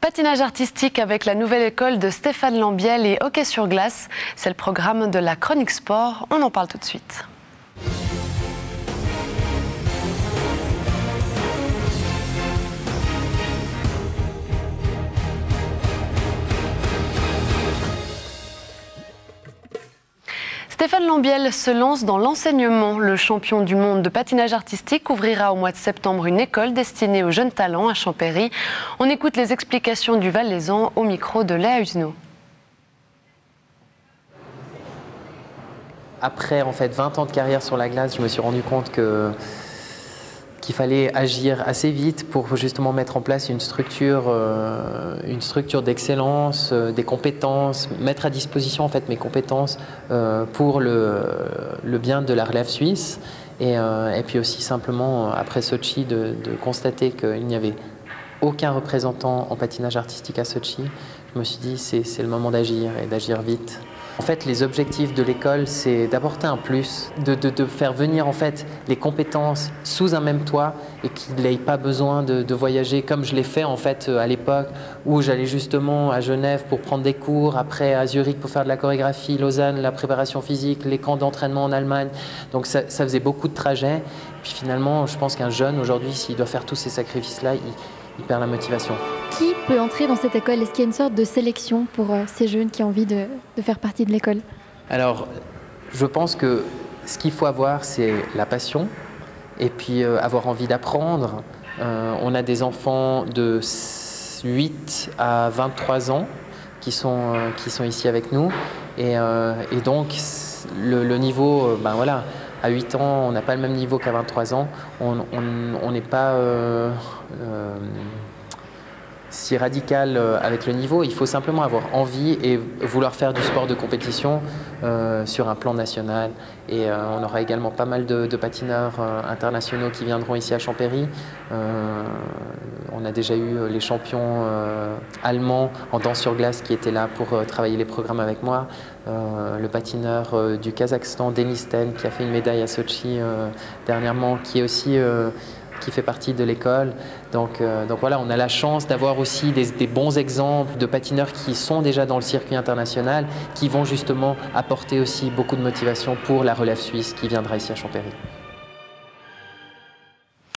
Patinage artistique avec la nouvelle école de Stéphane Lambiel et hockey sur glace. C'est le programme de la Chronique Sport. On en parle tout de suite. Stéphane Lambiel se lance dans l'enseignement. Le champion du monde de patinage artistique ouvrira au mois de septembre une école destinée aux jeunes talents à Champéry. On écoute les explications du Valaisan au micro de Léa Uzenot. Après 20 ans de carrière sur la glace, je me suis rendu compte qu'il fallait agir assez vite pour justement mettre en place une structure d'excellence, des compétences, mettre à disposition mes compétences pour le bien de la relève suisse. Et puis aussi simplement, après Sochi, de constater qu'il n'y avait aucun représentant en patinage artistique à Sochi. Je me suis dit c'est le moment d'agir et d'agir vite. En fait, les objectifs de l'école, c'est d'apporter un plus, de faire venir les compétences sous un même toit et qu'ils n'aient pas besoin de voyager comme je l'ai fait à l'époque où j'allais justement à Genève pour prendre des cours, après à Zurich pour faire de la chorégraphie, Lausanne, la préparation physique, les camps d'entraînement en Allemagne. Donc ça faisait beaucoup de trajets. Puis finalement, je pense qu'un jeune aujourd'hui, s'il doit faire tous ces sacrifices-là, il perd la motivation. Qui peut entrer dans cette école? Est-ce qu'il y a une sorte de sélection pour ces jeunes qui ont envie de faire partie de l'école? Alors, je pense que ce qu'il faut avoir, c'est la passion et puis avoir envie d'apprendre. On a des enfants de 8 à 23 ans qui sont ici avec nous et donc le niveau, à 8 ans, on n'a pas le même niveau qu'à 23 ans. On n'est pas si radical avec le niveau. Il faut simplement avoir envie et vouloir faire du sport de compétition sur un plan national. Et on aura également pas mal de patineurs internationaux qui viendront ici à Champéry. On a déjà eu les champions allemands en danse sur glace qui étaient là pour travailler les programmes avec moi. Le patineur du Kazakhstan, Denis Ten, qui a fait une médaille à Sochi dernièrement, qui est aussi qui fait partie de l'école. Donc voilà, on a la chance d'avoir aussi des bons exemples de patineurs qui sont déjà dans le circuit international, qui vont justement apporter aussi beaucoup de motivation pour la relève suisse qui viendra ici à Champéry.